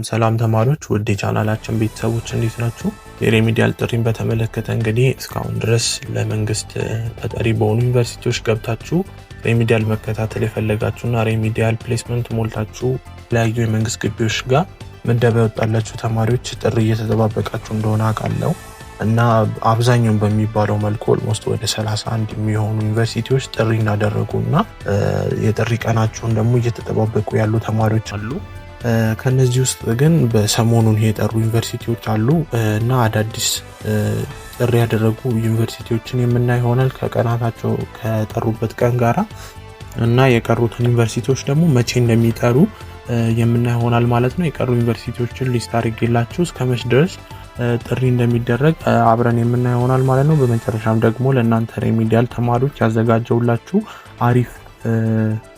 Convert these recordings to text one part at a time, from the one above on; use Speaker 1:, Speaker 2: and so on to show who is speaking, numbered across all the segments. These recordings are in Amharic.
Speaker 1: ሰላም ተማሪዎች ወደ ቻናላችን ቤተሰቦች እንዴት ናችሁ? የሬሚዲያል ጥሪን በተመለከተ እንግዲህ እስካሁን ድረስ ለመንግስት ተጠሪ በሆኑ ዩኒቨርሲቲዎች ገብታችሁ ሬሚዲያል መከታተል የፈለጋችሁና ሬሚዲያል ፕሌስመንት ሞልታችሁ ለያዩ የመንግስት ግቢዎች ጋር ምደባ ያወጣላችሁ ተማሪዎች ጥሪ እየተጠባበቃችሁ እንደሆነ አውቃለሁ እና አብዛኛውን በሚባለው መልኩ ኦልሞስት ወደ 31 የሚሆኑ ዩኒቨርሲቲዎች ጥሪ እንዳደረጉና የጥሪ ቀናቸውን ደግሞ እየተጠባበቁ ያሉ ተማሪዎች አሉ። ከነዚህ ውስጥ ግን በሰሞኑን የጠሩ ዩኒቨርሲቲዎች አሉ እና አዳዲስ ጥሪ ያደረጉ ዩኒቨርሲቲዎችን የምናይ ይሆናል ከቀናታቸው ከጠሩበት ቀን ጋራ እና የቀሩትን ዩኒቨርሲቲዎች ደግሞ መቼ እንደሚጠሩ የምናይ ይሆናል ማለት ነው። የቀሩ ዩኒቨርሲቲዎችን ሊስት አድርጌላችሁ እስከመቼ ድረስ ጥሪ እንደሚደረግ አብረን የምናይ ይሆናል ማለት ነው። በመጨረሻም ደግሞ ለእናንተ ሬሚዲያል ተማሪዎች ያዘጋጀውላችሁ አሪፍ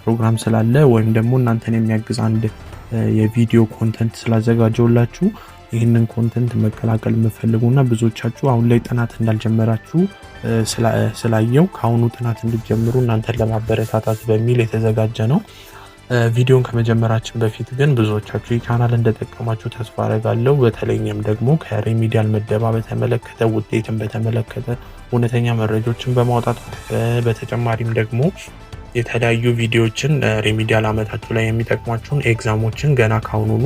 Speaker 1: ፕሮግራም ስላለ ወይም ደግሞ እናንተን የሚያግዝ አንድ የቪዲዮ ኮንተንት ስላዘጋጀውላችሁ ይህንን ኮንተንት መቀላቀል የምትፈልጉና ብዙዎቻችሁ አሁን ላይ ጥናት እንዳልጀመራችሁ ስላየው ከአሁኑ ጥናት እንድትጀምሩ እናንተን ለማበረታታት በሚል የተዘጋጀ ነው። ቪዲዮን ከመጀመራችን በፊት ግን ብዙዎቻችሁ የቻናል እንደጠቀማችሁ ተስፋ አደርጋለሁ። በተለይም ደግሞ ከሬሚዲያል ምደባ በተመለከተ ውጤትን በተመለከተ እውነተኛ መረጃዎችን በማውጣት በተጨማሪም ደግሞ የተለያዩ ቪዲዮዎችን ሬሚዲያል አመታችሁ ላይ የሚጠቅሟችሁን ኤግዛሞችን ገና ካሁኑኑ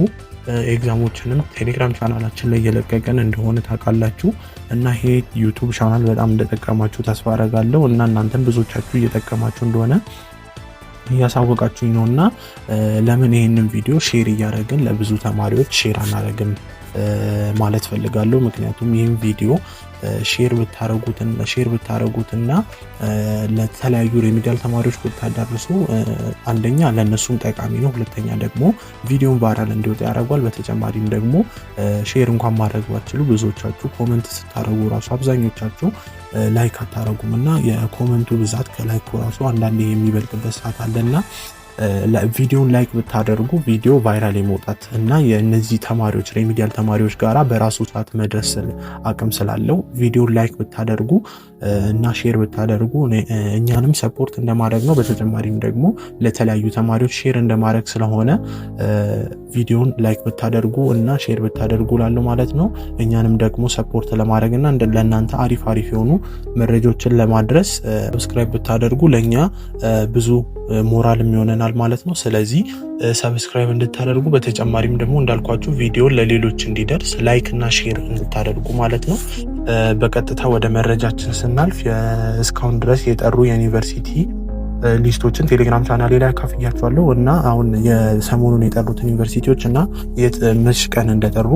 Speaker 1: ኤግዛሞችንም ቴሌግራም ቻናላችን ላይ እየለቀቀን እንደሆነ ታውቃላችሁ እና ይሄ ዩቲዩብ ቻናል በጣም እንደጠቀማችሁ ተስፋ አደርጋለሁ እና እናንተም ብዙዎቻችሁ እየጠቀማችሁ እንደሆነ እያሳወቃችሁኝ ነውና ለምን ይሄንን ቪዲዮ ሼር እያደረግን ለብዙ ተማሪዎች ሼር አናደርግም ማለት ፈልጋለሁ። ምክንያቱም ይህን ቪዲዮ ሼር ብታረጉትና ለተለያዩ ሬሚዲያል ተማሪዎች ብታዳርሱ አንደኛ ለነሱም ጠቃሚ ነው፣ ሁለተኛ ደግሞ ቪዲዮን ቫይራል እንዲወጣ ያደርጋል። በተጨማሪም ደግሞ ሼር እንኳን ማድረግ ባትችሉ ብዙዎቻችሁ ኮሜንት ስታረጉ ራሱ አብዛኞቻችሁ ላይክ አታረጉም እና የኮሜንቱ ብዛት ከላይኩ ራሱ አንዳንዴ የሚበልጥበት ሰዓት አለና ቪዲዮን ላይክ ብታደርጉ ቪዲዮ ቫይራል የመውጣት እና የነዚህ ተማሪዎች ሬሚዲያል ተማሪዎች ጋራ በራሱ ሰዓት መድረስ አቅም ስላለው ቪዲዮን ላይክ ብታደርጉ እና ሼር ብታደርጉ እኛንም ሰፖርት እንደማድረግ ነው። በተጨማሪም ደግሞ ለተለያዩ ተማሪዎች ሼር እንደማድረግ ስለሆነ ቪዲዮን ላይክ ብታደርጉ እና ሼር ብታደርጉ ላለው ማለት ነው። እኛንም ደግሞ ሰፖርት ለማድረግ እና ለእናንተ አሪፍ የሆኑ መረጃዎችን ለማድረስ ሰብስክራይብ ብታደርጉ ለኛ ብዙ ሞራል የሚሆነናል ማለት ነው። ስለዚህ ሰብስክራይብ እንድታደርጉ በተጨማሪም ደግሞ እንዳልኳችሁ ቪዲዮ ለሌሎች እንዲደርስ ላይክ እና ሼር እንድታደርጉ ማለት ነው። በቀጥታ ወደ መረጃችን ስናልፍ እስካሁን ድረስ የጠሩ የዩኒቨርሲቲ ሊስቶችን ቴሌግራም ቻናሌ ላይ አካፍያችኋለሁ እና አሁን የሰሞኑን የጠሩትን ዩኒቨርሲቲዎች እና መች ቀን እንደጠሩ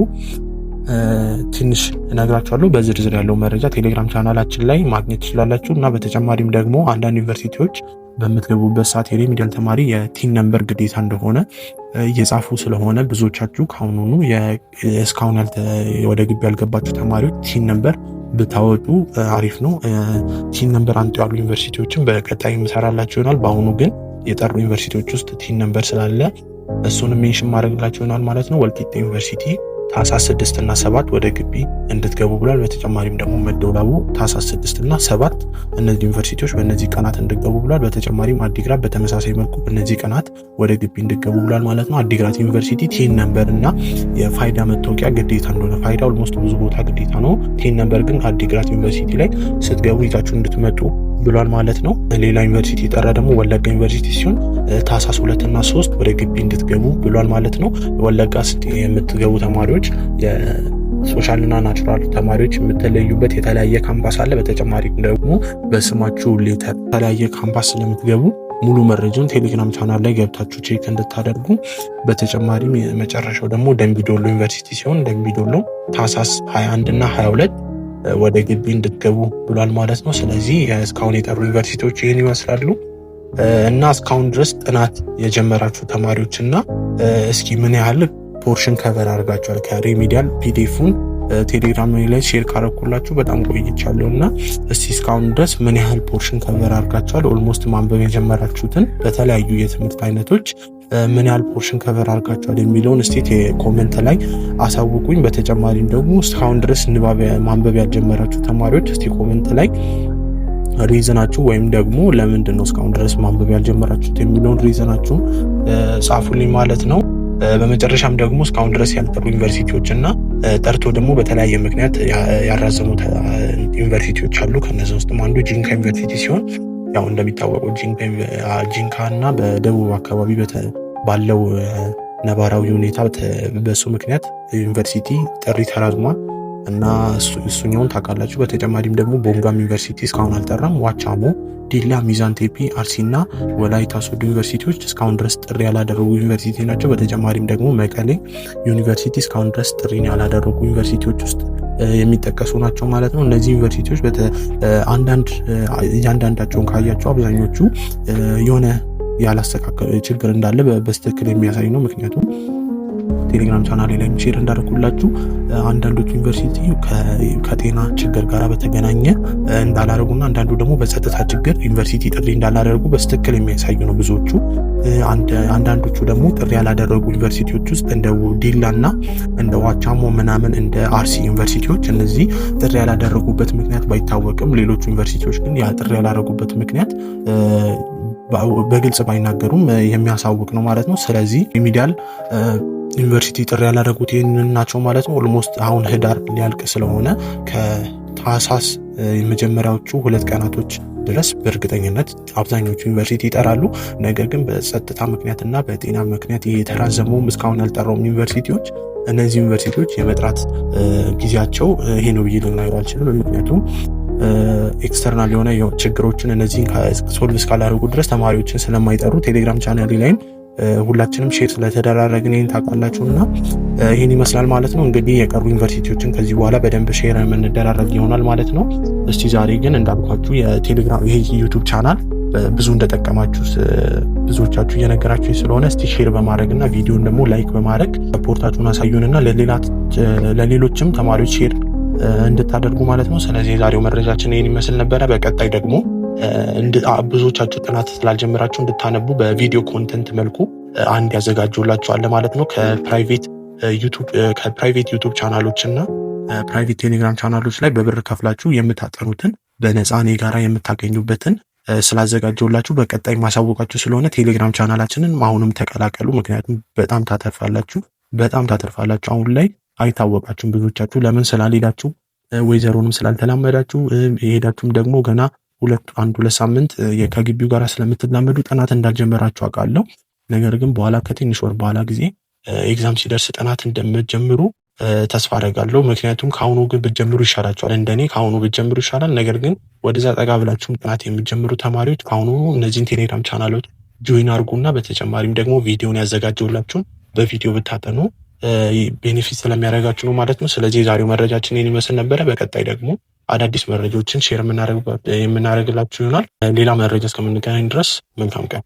Speaker 1: ትንሽ እነግራችኋለሁ። በዝርዝር ያለው መረጃ ቴሌግራም ቻናላችን ላይ ማግኘት ትችላላችሁ እና በተጨማሪም ደግሞ አንዳንድ ዩኒቨርሲቲዎች በምትገቡበት ሰዓት የሬሚዲያል ተማሪ የቲን ነምበር ግዴታ እንደሆነ እየጻፉ ስለሆነ ብዙዎቻችሁ ካሁኑኑ እስካሁን ወደ ግቢ ያልገባችሁ ተማሪዎች ቲን ነምበር ብታወጡ አሪፍ ነው። ቲን ነምበር አንጡ ያሉ ዩኒቨርሲቲዎችን በቀጣይ የምሰራላችሁ ይሆናል። በአሁኑ ግን የጠሩ ዩኒቨርሲቲዎች ውስጥ ቲን ነምበር ስላለ እሱንም ሜንሽን ማድረግላችሁ ይሆናል ማለት ነው። ወልቂጤ ዩኒቨርሲቲ ታህሳስ 6 እና 7 ወደ ግቢ እንድትገቡ ብሏል። በተጨማሪም ደግሞ መደወላቡ ታህሳስ 6 እና 7 እነዚህ ዩኒቨርሲቲዎች በእነዚህ ቀናት እንድትገቡ ብሏል። በተጨማሪም አዲግራት በተመሳሳይ መልኩ በእነዚህ ቀናት ወደ ግቢ እንድትገቡ ብሏል ማለት ነው። አዲግራት ዩኒቨርሲቲ ቲን ነምበር እና የፋይዳ መታወቂያ ግዴታ እንደሆነ ፋይዳ ኦልሞስት ብዙ ቦታ ግዴታ ነው። ቲን ነምበር ግን አዲግራት ዩኒቨርሲቲ ላይ ስትገቡ ይዛችሁ እንድትመጡ ብሏል ማለት ነው። ሌላ ዩኒቨርሲቲ የጠራ ደግሞ ወለጋ ዩኒቨርሲቲ ሲሆን ታህሳስ 2 እና 3 ወደ ግቢ እንድትገቡ ብሏል ማለት ነው። ወለጋ የምትገቡ ተማሪዎች የሶሻል እና ናቹራል ተማሪዎች የምትለዩበት የተለያየ ካምፓስ አለ። በተጨማሪ ደግሞ በስማችሁ ሌተር የተለያየ ካምፓስ ስለምትገቡ ሙሉ መረጃውን ቴሌግራም ቻናል ላይ ገብታችሁ ቼክ እንድታደርጉ። በተጨማሪም የመጨረሻው ደግሞ ደምቢዶሎ ዩኒቨርሲቲ ሲሆን ደምቢዶሎ ታህሳስ 21 እና 22 ወደ ግቢ እንድትገቡ ብሏል ማለት ነው። ስለዚህ እስካሁን የጠሩ ዩኒቨርሲቲዎች ይህን ይመስላሉ እና እስካሁን ድረስ ጥናት የጀመራችሁ ተማሪዎች እና እስኪ ምን ያህል ፖርሽን ከቨር አድርጋችኋል? ከሬሚዲያል ፒዲኤፉን ቴሌግራም ላይ ሼር ካረኩላችሁ በጣም ቆይቻለሁ እና እስቲ እስካሁን ድረስ ምን ያህል ፖርሽን ከቨር አድርጋችኋል? ኦልሞስት ማንበብ የጀመራችሁትን በተለያዩ የትምህርት አይነቶች ምን ያህል ፖርሽን ከቨር አድርጋችኋል የሚለውን እስቲ ኮሜንት ላይ አሳውቁኝ። በተጨማሪም ደግሞ እስካሁን ድረስ ማንበብ ያልጀመራችሁ ተማሪዎች እስቲ ኮሜንት ላይ ሪዝናችሁ ወይም ደግሞ ለምንድን ነው እስካሁን ድረስ ማንበብ ያልጀመራችሁት የሚለውን ሪዝናችሁ ጻፉልኝ ማለት ነው። በመጨረሻም ደግሞ እስካሁን ድረስ ያልጠሩ ዩኒቨርሲቲዎች እና ጠርቶ ደግሞ በተለያየ ምክንያት ያራዘሙ ዩኒቨርሲቲዎች አሉ። ከነዚ ውስጥም አንዱ ጂንካ ዩኒቨርሲቲ ሲሆን ያው እንደሚታወቀው ጂንካ እና በደቡብ አካባቢ ባለው ነባራዊ ሁኔታ በሱ ምክንያት ዩኒቨርሲቲ ጥሪ ተራዝሟል እና እሱኛውን ታውቃላችሁ። በተጨማሪም ደግሞ ቦንጋም ዩኒቨርሲቲ እስካሁን አልጠራም። ዋቻሞ፣ ዲላ፣ ሚዛን ቴፒ፣ አርሲ እና ወላይታ ሶዶ ዩኒቨርሲቲዎች እስካሁን ድረስ ጥሪ ያላደረጉ ዩኒቨርሲቲ ናቸው። በተጨማሪም ደግሞ መቀሌ ዩኒቨርሲቲ እስካሁን ድረስ ጥሪ ያላደረጉ ዩኒቨርሲቲዎች ውስጥ የሚጠቀሱ ናቸው ማለት ነው። እነዚህ ዩኒቨርሲቲዎች እያንዳንዳቸውን ካያቸው አብዛኞቹ የሆነ ያላስተካከለ ችግር እንዳለ በስትክክል የሚያሳይ ነው። ምክንያቱም ቴሌግራም ቻናሌ ላይ ሼር እንዳደረኩላችሁ አንዳንዶቹ ዩኒቨርሲቲ ከጤና ችግር ጋር በተገናኘ እንዳላደረጉና አንዳንዱ ደግሞ በጸጥታ ችግር ዩኒቨርሲቲ ጥሪ እንዳላደረጉ በስትክክል የሚያሳዩ ነው ብዙዎቹ። አንዳንዶቹ ደግሞ ጥሪ ያላደረጉ ዩኒቨርሲቲዎች ውስጥ እንደ ዲላ እና እንደ ዋቻሞ ምናምን እንደ አርሲ ዩኒቨርሲቲዎች እነዚህ ጥሪ ያላደረጉበት ምክንያት ባይታወቅም ሌሎቹ ዩኒቨርሲቲዎች ግን ያ ጥሪ ያላደረጉበት ምክንያት በግልጽ ባይናገሩም የሚያሳውቅ ነው ማለት ነው። ስለዚህ ሪሚዲያል ዩኒቨርሲቲ ጥሪ ያላደረጉት ይህንን ናቸው ማለት ነው። ኦልሞስት አሁን ህዳር ሊያልቅ ስለሆነ ከታህሳስ የመጀመሪያዎቹ 2 ቀናቶች ድረስ በእርግጠኝነት አብዛኞቹ ዩኒቨርሲቲ ይጠራሉ። ነገር ግን በጸጥታ ምክንያትና በጤና ምክንያት የተራዘመውም እስካሁን ያልጠራውም ዩኒቨርሲቲዎች እነዚህ ዩኒቨርሲቲዎች የመጥራት ጊዜያቸው ይሄ ነው ብዬ ልናገር አልችልም። ምክንያቱም ኤክስተርናል የሆነ ችግሮችን እነዚህን ሶልቭ እስካላደረጉ ድረስ ተማሪዎችን ስለማይጠሩ ቴሌግራም ቻናል ላይም ሁላችንም ሼር ስለተደራረግን ይህን ታውቃላችሁ እና ይህን ይመስላል ማለት ነው። እንግዲህ የቀሩ ዩኒቨርሲቲዎችን ከዚህ በኋላ በደንብ ሼር የምንደራረግ ይሆናል ማለት ነው። እስቲ ዛሬ ግን እንዳልኳችሁ የቴሌግራም ይሄ ዩቱብ ቻናል ብዙ እንደጠቀማችሁ ብዙዎቻችሁ እየነገራችሁ ስለሆነ እስቲ ሼር በማድረግ እና ቪዲዮን ደግሞ ላይክ በማድረግ ሰፖርታችሁን አሳዩንና ለሌሎችም ተማሪዎች ሼር እንድታደርጉ ማለት ነው። ስለዚህ የዛሬው መረጃችን ይህን ይመስል ነበረ። በቀጣይ ደግሞ ብዙዎቻችሁ ጥናት ስላልጀመራችሁ እንድታነቡ በቪዲዮ ኮንተንት መልኩ አንድ ያዘጋጀውላችኋል ማለት ነው። ከፕራይቬት ዩቱብ ቻናሎች እና ፕራይቬት ቴሌግራም ቻናሎች ላይ በብር ከፍላችሁ የምታጠኑትን በነፃ እኔ ጋራ የምታገኙበትን ስላዘጋጀውላችሁ በቀጣይ ማሳወቃችሁ ስለሆነ ቴሌግራም ቻናላችንን አሁንም ተቀላቀሉ። ምክንያቱም በጣም ታተርፋላችሁ። አሁን ላይ አይታወቃችሁም ብዙዎቻችሁ ለምን ስላልሄዳችሁ ወይዘሮንም ስላልተላመዳችሁ የሄዳችሁም ደግሞ ገና 2 ሳምንት ከግቢው ጋር ስለምትላመዱ ጥናት እንዳልጀመራችሁ አውቃለሁ። ነገር ግን በኋላ ከትንሽ ወር በኋላ ጊዜ ኤግዛም ሲደርስ ጥናት እንደምትጀምሩ ተስፋ አደርጋለሁ። ምክንያቱም ከአሁኑ ግን ብትጀምሩ ይሻላችኋል። እንደኔ ከአሁኑ ብትጀምሩ ይሻላል። ነገር ግን ወደዛ ጠጋ ብላችሁም ጥናት የምትጀምሩ ተማሪዎች ከአሁኑ እነዚህን ቴሌግራም ቻናሎች ጆይን አድርጉና በተጨማሪም ደግሞ ቪዲዮን ያዘጋጀውላችሁን በቪዲዮ ብታጠኑ ቤኔፊት ስለሚያደርጋችሁ ነው ማለት ነው። ስለዚህ የዛሬው መረጃችን ይህን ይመስል ነበረ። በቀጣይ ደግሞ አዳዲስ መረጃዎችን ሼር የምናደርግላችሁ ይሆናል። ሌላ መረጃ እስከምንገናኝ ድረስ መልካም ቀን።